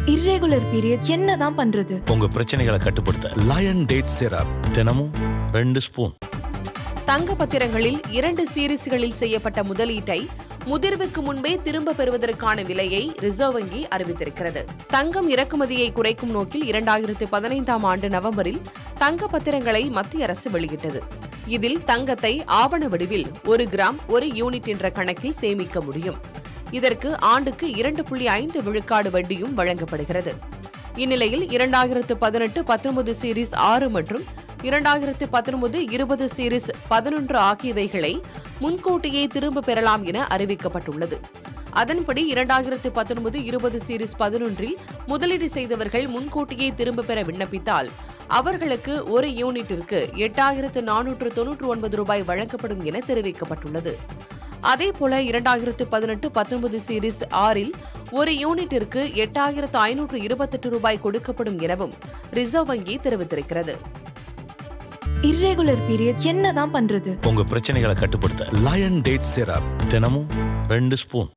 Irregular period என்னதான் பண்றது? உங்க பிரச்சனைகளை கட்டுப்படுத்த லயன் டேட் சிரப் தினமும் 2 ஸ்பூன். தங்க பத்திரங்களில் 2 சீரிஸ்களில் செய்யப்பட்ட முதலீட்டை முதிர்வுக்கு முன்பே திரும்ப பெறுவதற்கான விலையை ரிசர்வ் வங்கி அறிவித்திருக்கிறது. தங்கம் இறக்குமதியை குறைக்கும் நோக்கில் 2015ஆம் ஆண்டு நவம்பரில் தங்க பத்திரங்களை மத்திய அரசு வெளியிட்டது. இதில் தங்கத்தை ஆவண வடிவில் 1 கிராம் 1 யூனிட் என்ற கணக்கில் சேமிக்க முடியும். இதற்கு ஆண்டுக்கு 2.5 விழுக்காடு வட்டியும் வழங்கப்படுகிறது. இந்நிலையில் 2018-19 சீரிஸ் 6 மற்றும் 2019-20 சீரிஸ் 11 ஆகியவைகளை முன்கூட்டியே திரும்ப பெறலாம் என அறிவிக்கப்பட்டுள்ளது. அதன்படி 2019-20 சீரிஸ் 11இல் முதலீடு செய்தவர்கள் முன்கூட்டியே திரும்ப பெற விண்ணப்பித்தால் அவர்களுக்கு 1 யூனிட்டிற்கு 8,499 ரூபாய் வழங்கப்படும் என தெரிவிக்கப்பட்டுள்ளது. அதேபோல 2018-19 சீரிஸ் 6இல் 1 யூனிட்டிற்கு 8,528 ரூபாய் கொடுக்கப்படும் எனவும் ரிசர்வ் வங்கி தெரிவித்திருக்கிறது. இர்ரெகுலர் பீரியட் என்னதான் பண்றது? உங்க பிரச்சனைகளை கட்டுப்படுத்த லயன் டேட் சிரப் தினமும் 2 ஸ்பூன்.